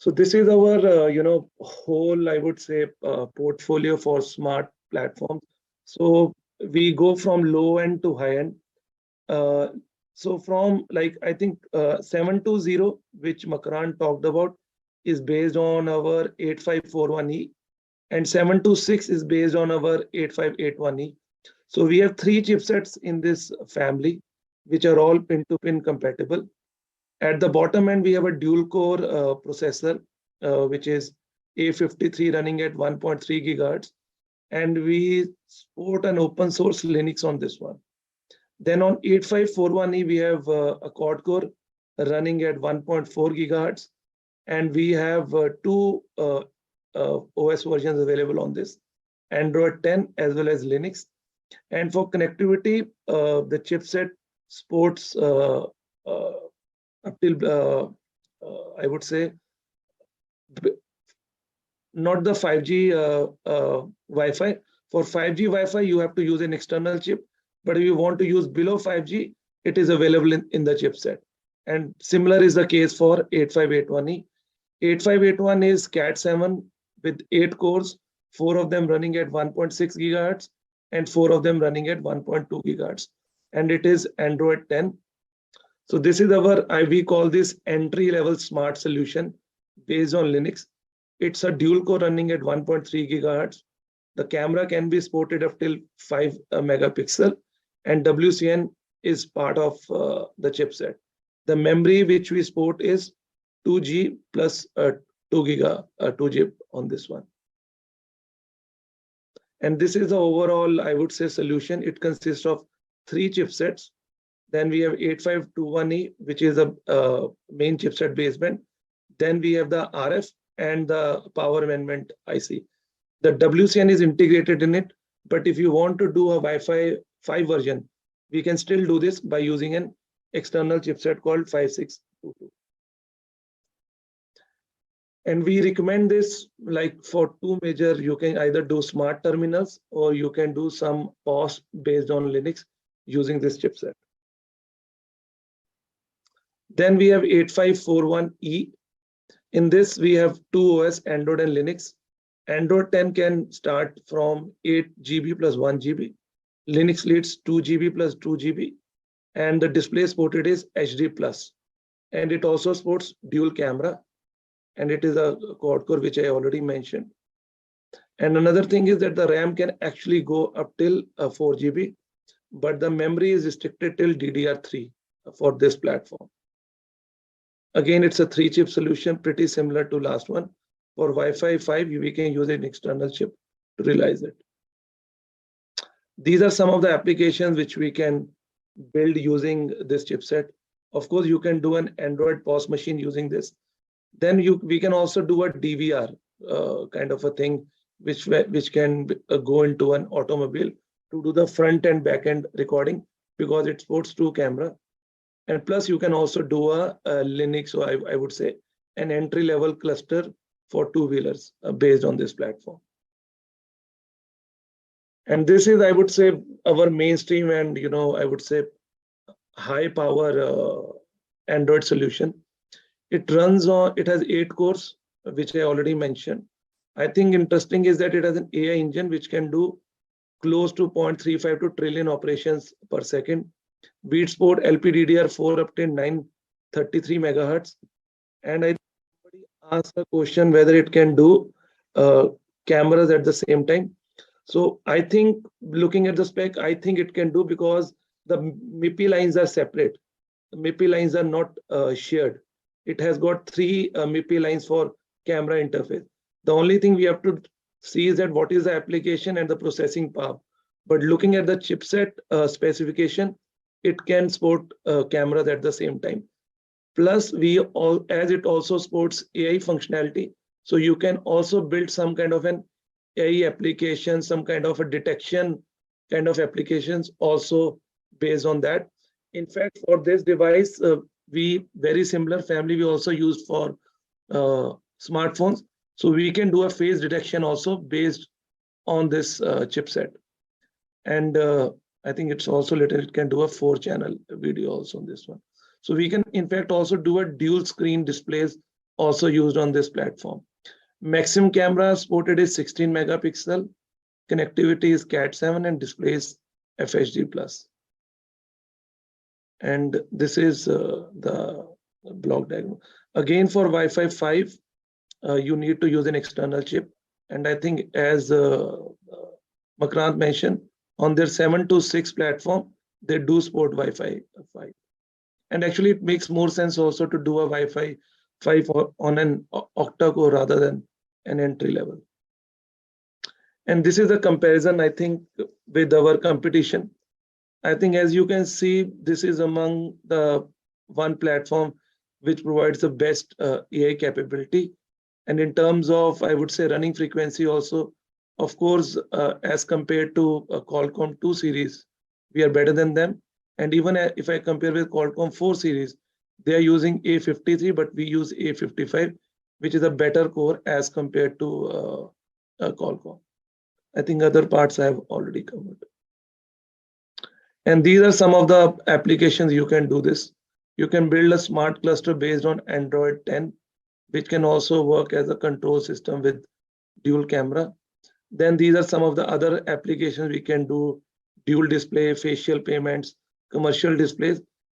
So this is our, whole, I would say, portfolio for smart platforms. So we go from low end to high end. So from like, I think 720, which Makaran talked about, is based on our 8541E, and 726 is based on our 8581E. So we have three chipsets in this family, which are all pin-to-pin compatible. At the bottom end, we have a dual core processor, which is A53 running at 1.3 gigahertz. And we support an open source Linux on this one. Then on 8541E, we have a quad core running at 1.4 gigahertz. And we have two OS versions available on this, Android 10 as well as Linux. And for connectivity, the chipset supports up till, I would say, not the 5G Wi-Fi. For 5G Wi-Fi, you have to use an external chip. But if you want to use below 5G, it is available in the chipset. And similar is the case for 8581E. 8581 is Cat7 with 8 cores, 4 of them running at 1.6 gigahertz and 4 of them running at 1.2 gigahertz. And it is Android 10. So this is our, we call this entry-level smart solution based on Linux. It's a dual core running at 1.3 gigahertz. The camera can be supported up till 5 megapixel, and WCN is part of the chipset. The memory which we support is 2G plus 2GB on this one. And this is the overall, I would say, solution. It consists of 3 chipsets. Then we have 8521E, which is a main chipset baseband. Then we have the RF and the power amendment IC. The WCN is integrated in it, but if you want to do a Wi-Fi 5 version, we can still do this by using an external chipset called 5622. And we recommend this like for 2 major, you can either do smart terminals or you can do some POS based on Linux using this chipset. Then we have 8541E. In this, we have 2 OS, Android and Linux. Android 10 can start from 8 GB plus 1 GB. Linux leads 2 GB plus 2 GB. And the display supported is HD plus. And it also supports dual camera. And it is a quad core, which I already mentioned. And another thing is that the RAM can actually go up till 4 GB, but the memory is restricted till DDR3 for this platform. Again, it's a 3-chip solution, pretty similar to last one. For Wi-Fi 5, we can use an external chip to realize it. These are some of the applications which we can build using this chipset. Of course, you can do an Android POS machine using this. Then we can also do a DVR kind of a thing, which can go into an automobile to do the front and back end recording, because it supports 2 camera. And plus, you can also do a Linux, or I would say an entry-level cluster for 2-wheelers based on this platform. And this is, I would say, our mainstream and, I would say, high-power Android solution. It runs on, it has 8 cores, which I already mentioned. I think interesting is that it has an AI engine which can do close to 0.35 to trillion operations per second. Beat support LPDDR4 up to 933 megahertz. And I asked the question whether it can do cameras at the same time. So I think looking at the spec, I think it can do, because the MIPI lines are separate. The MIPI lines are not shared. It has got 3 MIPI lines for camera interface. The only thing we have to see is that what is the application and the processing power. But looking at the chipset specification, it can support cameras at the same time. Plus, as it also supports AI functionality, so you can also build some kind of an AI application, some kind of a detection kind of applications also based on that. In fact, for this device, very similar family we also use for smartphones. So we can do a face detection also based on this chipset. And I think it's also it can do a 4-channel video also on this one. So we can in fact also do a dual screen displays also used on this platform. Maximum camera supported is 16 megapixel. Connectivity is Cat7 and displays FHD+. And this is the block diagram. Again, for Wi-Fi 5, you need to use an external chip. And I think as Makrant mentioned, on their 726 platform, they do support Wi-Fi 5. And actually, it makes more sense also to do a Wi-Fi 5 on an octa-core rather than an entry level. And this is a comparison, I think, with our competition. I think, as you can see, this is among the one platform which provides the best AI capability. And in terms of, I would say, running frequency also, of course, as compared to Qualcomm 2 series, we are better than them. And even if I compare with Qualcomm 4 series, they are using A53, but we use A55, which is a better core as compared to Qualcomm. I think other parts I have already covered. And these are some of the applications you can do this. You can build a smart cluster based on Android 10, which can also work as a control system with dual camera. Then these are some of the other applications we can do: dual display, facial payments, commercial displays.